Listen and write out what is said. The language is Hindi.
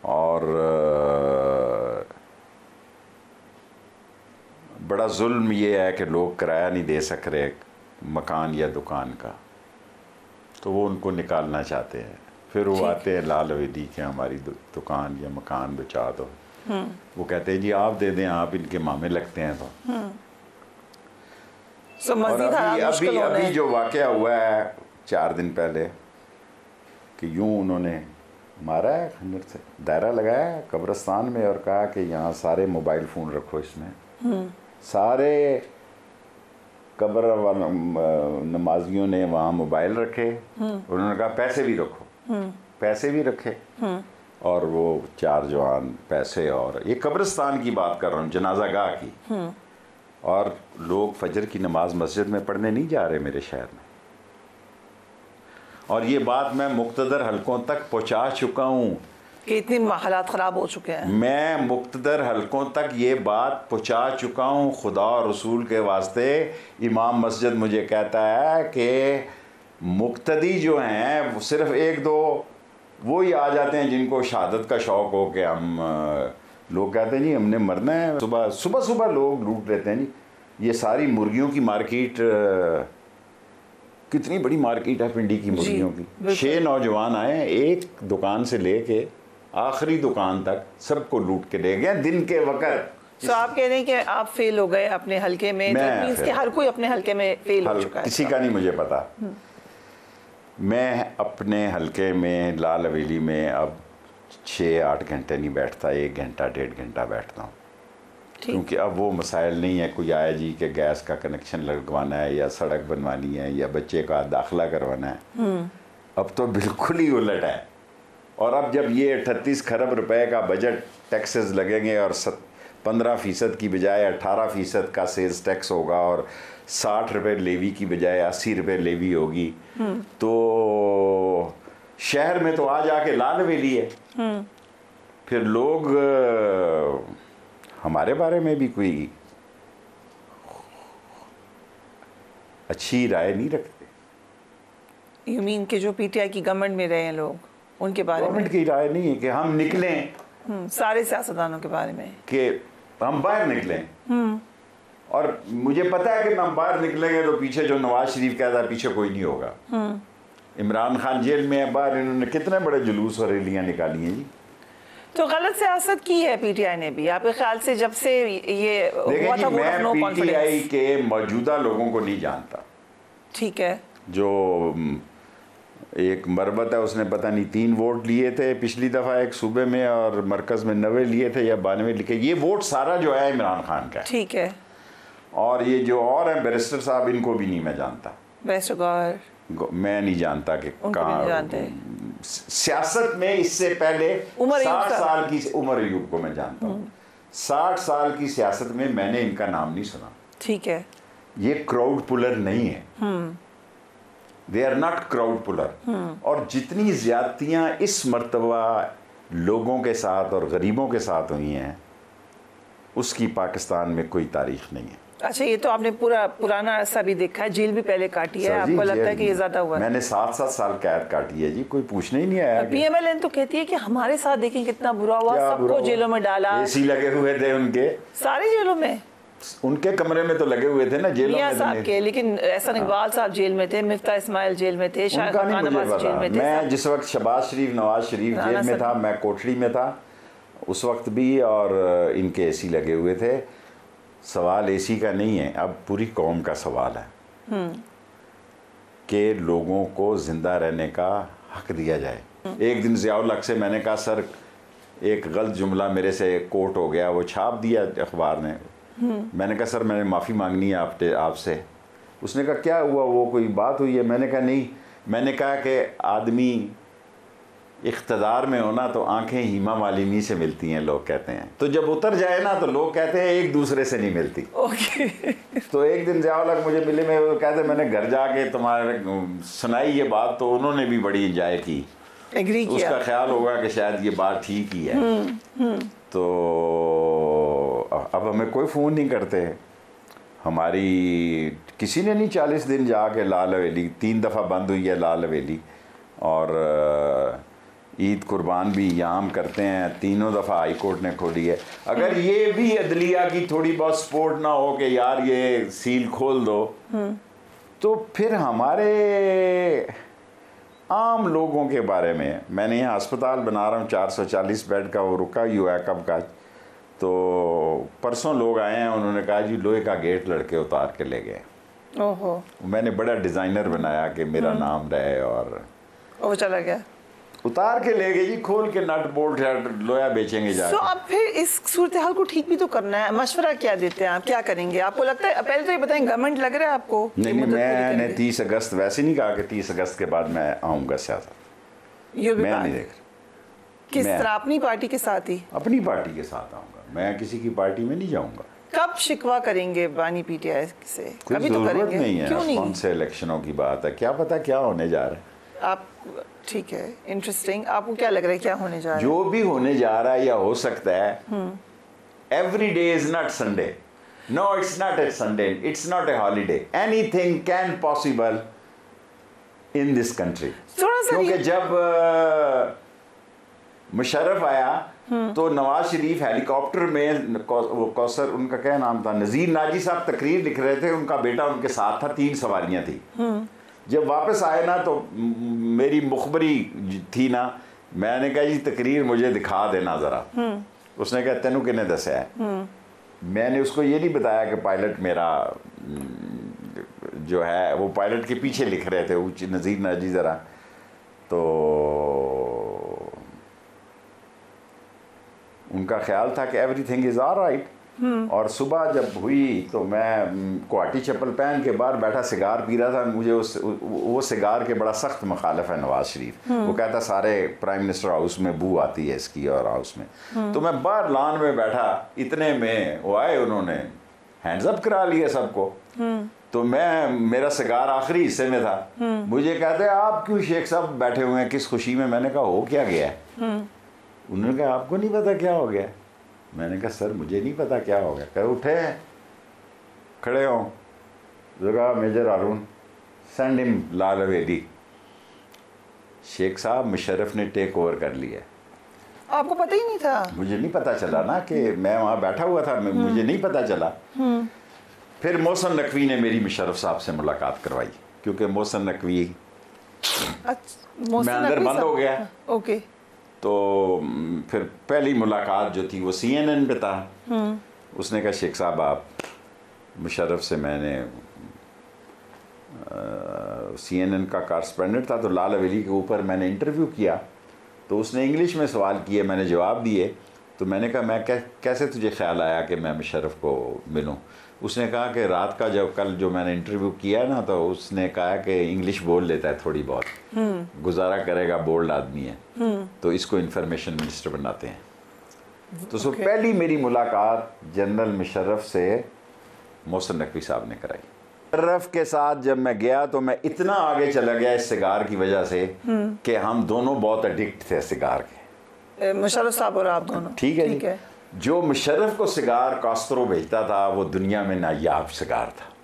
और बड़ा जुल्म ये है कि लोग किराया नहीं दे सक रहे मकान या दुकान का, तो वो उनको निकालना चाहते हैं। फिर वो आते हैं लाल हवेली के हमारी दुकान या मकान बचा दो। वो कहते हैं जी आप दे दें, आप इनके मामे लगते हैं। तो और अभी जो वाक़या हुआ है 4 दिन पहले कि यूं उन्होंने मारा है खंजर से, दायरा लगाया है कब्रिस्तान में और कहा कि यहाँ सारे मोबाइल फ़ोन रखो इसमें। सारे कब्र नमाजियों ने वहाँ मोबाइल रखे। उन्होंने कहा पैसे भी रखो, पैसे भी रखे। और वो 4 जवान पैसे, और ये कब्रिस्तान की बात कर रहा हूँ, जनाजा गाह की। और लोग फजर की नमाज मस्जिद में पढ़ने नहीं जा रहे मेरे शहर में। और ये बात मैं मुक्तदर हलकों तक पहुँचा चुका हूँ कि इतनी हालात ख़राब हो चुके हैं। मैं मुक्तदर हलकों तक ये बात पहुँचा चुका हूँ। खुदा और रसूल के वास्ते इमाम मस्जिद मुझे कहता है कि मुक्तदी जो हैं वो सिर्फ 1-2 वो ही आ जाते हैं जिनको शहादत का शौक़ हो कि हम लोग कहते हैं जी हमने मरना है। सुबह लोग लूट लेते हैं जी। ये सारी मुर्गियों की मार्केट, कितनी बड़ी मार्केट है पिंडी की मुर्गियों की। 6 नौजवान आए, एक दुकान से लेके आखिरी दुकान तक सबको लूट के ले गए दिन के वक़्त। तो आप कह रहे हैं कि आप फेल हो गए अपने हलके में? मींस कि हर कोई अपने हलके में फेल हो चुका है। किसी का नहीं मुझे पता। मैं अपने हलके में लाल हवेली में अब 6-8 घंटे नहीं बैठता, 1 घंटा 1.5 घंटा बैठता हूँ। क्योंकि अब वो मसाइल नहीं है कोई आया जी कि गैस का कनेक्शन लगवाना है या सड़क बनवानी है या बच्चे का दाखिला करवाना है। अब तो बिल्कुल ही उलट है। और अब जब ये 38 खरब रुपए का बजट टैक्सेस लगेंगे और 15% की बजाय 18% का सेल्स टैक्स होगा और 60 रुपये लेवी की बजाय 80 रुपये लेवी होगी, तो शहर में तो आ जाके लाल हवेली है। फिर लोग हमारे बारे में भी कोई अच्छी राय नहीं रखते। यू मीन कि जो पीटीआई की गवर्नमेंट में रहे हैं लोग, उनके बारे में गवर्नमेंट की राय नहीं है कि हम निकलें, सारे सियासतदानों के बारे में कि हम बाहर निकलें। और मुझे पता है कि हम बाहर निकलेंगे तो पीछे जो नवाज शरीफ कहता है पीछे कोई नहीं होगा। इमरान खान जेल में है, बाहर इन्होंने कितने बड़े जुलूस और रैलियां निकाली हैं जी। तो गलत सियासत की है पीटीआई ने भी आपके ख्याल से जब से ये हुआ था? मैं पीटीआई के मौजूदा लोगों को नहीं जानता। ठीक है। जो एक मरबत है उसने पता नहीं 3 वोट लिए थे पिछली दफ़ा एक सूबे में और मरकज़ में 90 लिए थे या 92 लिखे। ये वोट सारा जो है इमरान खान का है। ठीक है। और ये जो और है बैरिस्टर साहब, इनको भी नहीं मैं जानता। बैरिस्टर गौहर मैं नहीं जानता कि कहाँ सियासत में इससे पहले 60 साल की उमर अयूब को मैं जानता हूँ। 60 साल की सियासत में मैंने इनका नाम नहीं सुना। ठीक है। ये क्राउड पुलर नहीं है। They are not crowd puller. और जितनी ज्यादतियाँ इस मर्तबा लोगों के साथ और गरीबों के साथ हुई हैं उसकी पाकिस्तान में कोई तारीख नहीं है। अच्छा, ये तो आपने पूरा पुराना अरसा भी देखा है, जेल भी पहले काटी है, आपको लगता है कि ये ज्यादा हुआ है? मैंने 7-7 साल कैद काटी है जी, कोई पूछने ही नहीं आया। पीएमएलएन तो कहती है कि हमारे साथ देखें कितना बुरा हुआ, सबको जेलों में डाला। एसी लगे हुए थे उनके सारे जेलों में, उनके कमरे में तो लगे हुए थे ना जेलों में साहब के, लेकिन एहसान इकबाल साहब जेल में थे, मिफ्ता इस्माइल जेल में थे, शायद जेल में थे। मैं जिस वक्त शहबाज शरीफ नवाज शरीफ जेल में था, मैं कोठड़ी में था उस वक्त भी, और इनके एसी लगे हुए थे। सवाल एसी का नहीं है, अब पूरी कौम का सवाल है कि लोगों को जिंदा रहने का हक दिया जाए। एक दिन ज़ियाउल हक से मैंने कहा सर एक गलत जुमला मेरे से कोट हो गया, वो छाप दिया अखबार ने। मैंने कहा सर मैंने माफ़ी मांगनी है आपसे। उसने कहा क्या हुआ, वो कोई बात हुई है? मैंने कहा नहीं। मैंने कहा कि आदमी इख्तदार में होना तो आंखें हीमा मालिनी से मिलती हैं, लोग कहते हैं, तो जब उतर जाए ना तो लोग कहते हैं एक दूसरे से नहीं मिलती। तो एक दिन ज़ियाउल हक मुझे मिले में, वो कहते मैंने घर जाके तुम्हारे सुनाई ये बात तो उन्होंने भी बड़ी इंजॉय की, एग्री किया। उसका ख्याल होगा कि शायद ये बात ठीक ही है। तो अब हमें कोई फ़ोन नहीं करते, हमारी किसी ने नहीं 40 दिन जाके लाल हवेली, 3 दफ़ा बंद हुई है लाल हवेली, और ईद कुर्बान भी यहाँ करते हैं, 3 दफ़ा हाई कोर्ट ने खोली है। अगर ये भी अदलिया की थोड़ी बहुत सपोर्ट ना हो कि यार ये सील खोल दो, तो फिर हमारे आम लोगों के बारे में, मैंने यहाँ अस्पताल बना रहा हूँ 440 बेड का, वो रुका ही हुआ है कब का। तो परसों लोग आए हैं, उन्होंने कहा जी लोहे का गेट लड़के उतार के ले गए। ओहो। मैंने बड़ा डिज़ाइनर बनाया कि मेरा नाम रहे, और वो चला गया, उतार के ले गए जी, खोल के नट बोल्ट लोया बेचेंगे जाके। अब फिर इस सूरत हाल को ठीक भी तो करना है, मशवरा क्या देते हैं आप, क्या करेंगे? आपको लगता है, पहले तो ये बताएं, गवर्नमेंट लग रहा है आपको? नहीं, मैंने 30 अगस्त वैसे नहीं कहा कि 30 अगस्त के बाद मैं आऊँगा सियासत, मैं नहीं देख रहा। किस तरह? अपनी पार्टी के साथ ही? अपनी पार्टी के साथ आऊँगा, मैं किसी की पार्टी में नहीं जाऊँगा। कब शिकवा करेंगे बानी पीटीआई से? कभी तो करेंगे, नहीं है। क्यों नहीं? कौन से इलेक्शनों की बात है, क्या पता क्या होने जा रहा है। आप ठीक है, इंटरेस्टिंग। आपको क्या लग रहा है क्या होने जा रहा है? जो भी होने जा रहा है या हो सकता है, every day is not Sunday. No, it's not a Sunday, it's not a holiday. Anything can possible in this country. क्योंकि जब मुशर्रफ आया तो नवाज शरीफ हेलीकॉप्टर में, वो कौसर उनका क्या नाम था, नज़ीर नाजी साहब तकरीर लिख रहे थे, उनका बेटा उनके साथ था, 3 सवारियां थी। जब वापस आए ना तो मेरी मुखबरी थी ना, मैंने कहा जी तकरीर मुझे दिखा देना ज़रा। उसने कहा तेनू किने दसा है? मैंने उसको ये नहीं बताया कि पायलट मेरा जो है वो पायलट के पीछे लिख रहे थे ऊँची नज़ीर नाजी ज़रा। तो उनका ख्याल था कि एवरीथिंग इज़ ऑलराइट। और सुबह जब हुई तो मैं कोटी चप्पल पहन के बाहर बैठा सिगार पी रहा था। मुझे वो सिगार के बड़ा सख्त मुखालिफ है नवाज शरीफ। वो कहता सारे प्राइम मिनिस्टर हाउस में बू आती है इसकी और हाउस में। तो मैं बाहर लॉन में बैठा, इतने में वो आए, उन्होंने हैंड्स अप करा लिया सबको। तो मेरा सिगार आखिरी हिस्से में था। मुझे कहते आप क्यों शेख साहब बैठे हुए हैं, किस खुशी में? मैंने कहा हो क्या गया है? उन्होंने कहा आपको नहीं पता क्या हो गया? मैंने कहा सर मुझे नहीं पता क्या हो गया। कहे उठे खड़े हो, जगह मेजर हारून, सेंड हिम लाल हवेली। शेख साहब मुशर्रफ ने टेक ओवर कर लिया। आपको पता ही नहीं था? मुझे नहीं पता चला ना कि मैं वहाँ बैठा हुआ था, मुझे नहीं पता चला। फिर मोहसिन नकवी ने मेरी मुशर्रफ साहब से मुलाकात करवाई, क्योंकि मोहसिन नकवी मैं अंदर बंद हो गया। ओके। तो फिर पहली मुलाकात जो थी वो CNN पे था। उसने कहा शेख साहब आप मुशर्रफ से, मैंने CNN का कॉरेस्पोंडेंट था, तो लाल हवेली के ऊपर मैंने इंटरव्यू किया। तो उसने इंग्लिश में सवाल किए, मैंने जवाब दिए। तो मैंने कहा मैं कैसे तुझे ख्याल आया कि मैं मुशर्रफ को मिलूं? उसने कहा कि रात का जब कल जो मैंने इंटरव्यू किया ना, तो उसने कहा कि इंग्लिश बोल लेता है थोड़ी बहुत, गुजारा करेगा, बोल्ड आदमी है, तो इसको इंफॉर्मेशन मिनिस्टर बनाते हैं। तो पहली मेरी मुलाकात जनरल मुशर्रफ से मोहसिन नकवी साहब ने कराई। मुशर्रफ के साथ जब मैं गया तो मैं इतना आगे चला गया इस सिगार की वजह से कि हम दोनों बहुत एडिक्ट थे सिगार के, मुशर्रफ साहब और आप दोनों। ठीक है। जो मुशर्रफ को सिगार कास्त्रो भेजता था वो दुनिया में नायाब सिगार था।